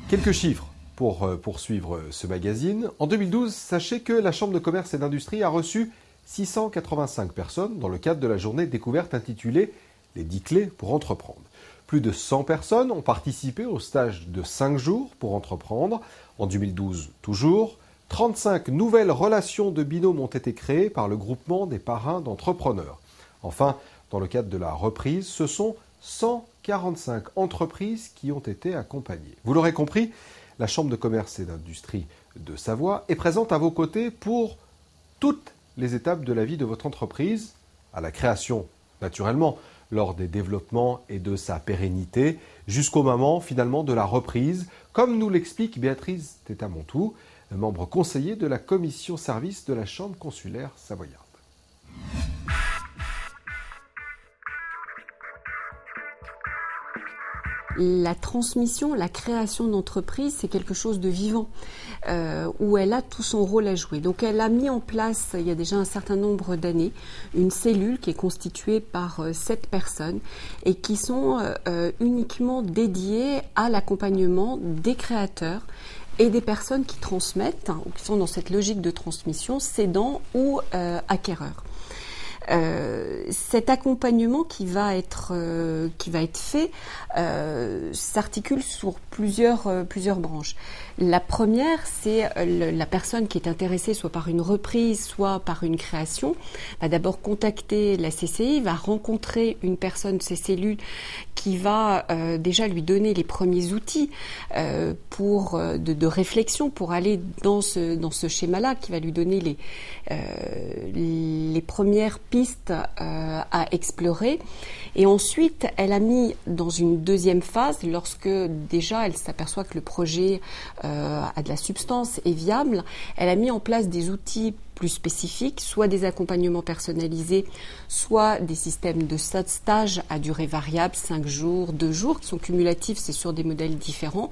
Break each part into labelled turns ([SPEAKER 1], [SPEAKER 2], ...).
[SPEAKER 1] Quelques chiffres pour poursuivre ce magazine. En 2012, sachez que la Chambre de commerce et d'industrie a reçu 685 personnes dans le cadre de la journée découverte intitulée « Les 10 clés pour entreprendre ». Plus de 100 personnes ont participé au stage de 5 jours pour entreprendre. En 2012, toujours, 35 nouvelles relations de binôme ont été créées par le groupement des parrains d'entrepreneurs. Enfin, dans le cadre de la reprise, ce sont 145 entreprises qui ont été accompagnées. Vous l'aurez compris, la Chambre de commerce et d'industrie de Savoie est présente à vos côtés pour toutes les étapes de la vie de votre entreprise, à la création, naturellement, lors des développements et de sa pérennité, jusqu'au moment finalement de la reprise, comme nous l'explique Béatrice Tétamontou, membre conseiller de la commission service de la Chambre consulaire savoyarde.
[SPEAKER 2] La transmission, la création d'entreprise, c'est quelque chose de vivant, où elle a tout son rôle à jouer. Donc elle a mis en place, il y a déjà un certain nombre d'années, une cellule qui est constituée par 7 personnes et qui sont uniquement dédiées à l'accompagnement des créateurs et des personnes qui transmettent, ou qui sont dans cette logique de transmission, cédants ou acquéreurs. Cet accompagnement qui va être fait s'articule sur plusieurs branches. La première, c'est la personne qui est intéressée soit par une reprise, soit par une création, va d'abord contacter la CCI, va rencontrer une personne de ces cellules qui va déjà lui donner les premiers outils de réflexion pour aller dans ce schéma-là, qui va lui donner les premières pistes à explorer. Et ensuite, elle a mis dans une deuxième phase, lorsque déjà elle s'aperçoit que le projet a de la substance, est viable, elle a mis en place des outils plus spécifiques, soit des accompagnements personnalisés, soit des systèmes de stage à durée variable, 5 jours, 2 jours, qui sont cumulatifs, c'est sur des modèles différents,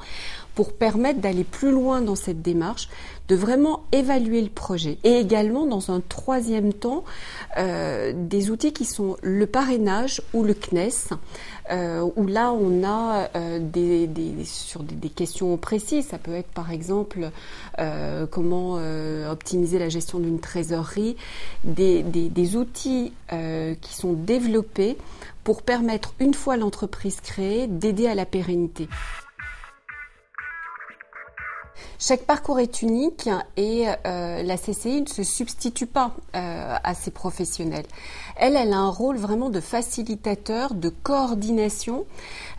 [SPEAKER 2] pour permettre d'aller plus loin dans cette démarche, de vraiment évaluer le projet. Et également, dans un troisième temps, des outils qui sont le parrainage ou le CNES, où là on a sur des questions précises. Ça peut être par exemple comment optimiser la gestion d'une trésorerie, des outils qui sont développés pour permettre, une fois l'entreprise créée, d'aider à la pérennité. Chaque parcours est unique et la CCI ne se substitue pas à ces professionnels. Elle a un rôle vraiment de facilitateur, de coordination.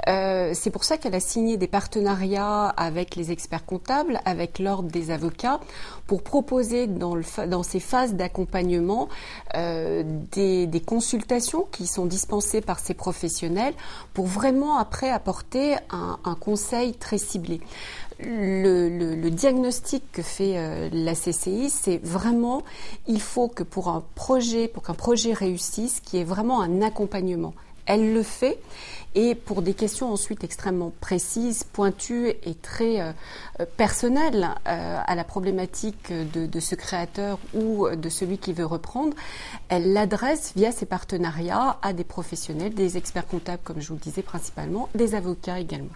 [SPEAKER 2] C'est pour ça qu'elle a signé des partenariats avec les experts comptables, avec l'ordre des avocats, pour proposer dans ces phases d'accompagnement des consultations qui sont dispensées par ces professionnels pour vraiment après apporter un conseil très ciblé. Le diagnostic que fait la CCI, c'est vraiment, il faut que pour qu'un projet réussisse, qu'il y ait vraiment un accompagnement. Elle le fait, et pour des questions ensuite extrêmement précises, pointues et très personnelles à la problématique de ce créateur ou de celui qui veut reprendre, elle l'adresse via ses partenariats à des professionnels, des experts comptables comme je vous le disais principalement, des avocats également.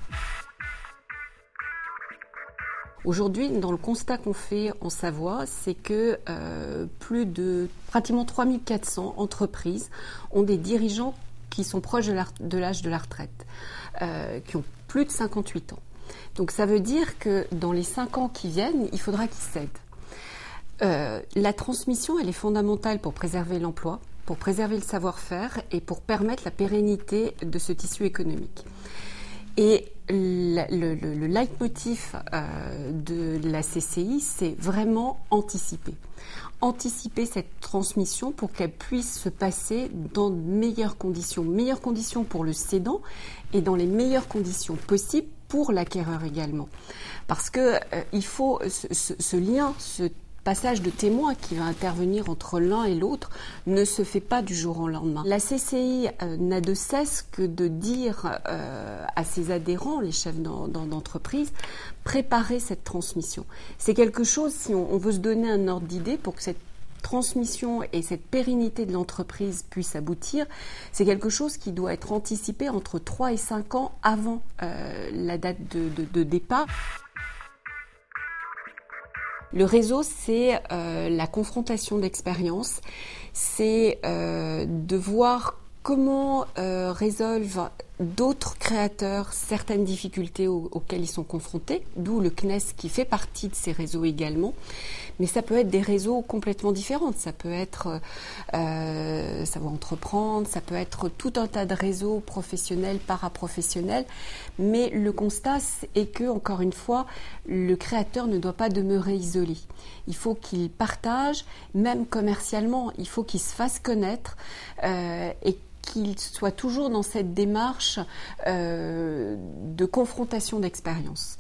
[SPEAKER 2] Aujourd'hui, dans le constat qu'on fait en Savoie, c'est que plus de pratiquement 3400 entreprises ont des dirigeants qui sont proches de l'âge de la retraite, qui ont plus de 58 ans. Donc ça veut dire que dans les 5 ans qui viennent, il faudra qu'ils cèdent. La transmission, elle est fondamentale pour préserver l'emploi, pour préserver le savoir-faire et pour permettre la pérennité de ce tissu économique. Et le leitmotiv de la CCI, c'est vraiment anticiper. Anticiper cette transmission pour qu'elle puisse se passer dans de meilleures conditions pour le cédant et dans les meilleures conditions possibles pour l'acquéreur également. Parce que il faut ce lien, ce passage de témoin qui va intervenir entre l'un et l'autre ne se fait pas du jour au lendemain. La CCI n'a de cesse que de dire à ses adhérents, les chefs d'entreprise, préparer cette transmission. C'est quelque chose, si on veut se donner un ordre d'idée pour que cette transmission et cette pérennité de l'entreprise puisse aboutir, c'est quelque chose qui doit être anticipé entre 3 et 5 ans avant la date de départ. Le réseau, c'est la confrontation d'expériences, c'est de voir comment résolvent d'autres créateurs certaines difficultés auxquelles ils sont confrontés, d'où le CNES qui fait partie de ces réseaux également. Mais ça peut être des réseaux complètement différents. Ça peut être Savoir entreprendre, ça peut être tout un tas de réseaux professionnels, paraprofessionnels. Mais le constat est que, encore une fois, le créateur ne doit pas demeurer isolé. Il faut qu'il partage, même commercialement, il faut qu'il se fasse connaître et qu'il soit toujours dans cette démarche de confrontation d'expérience.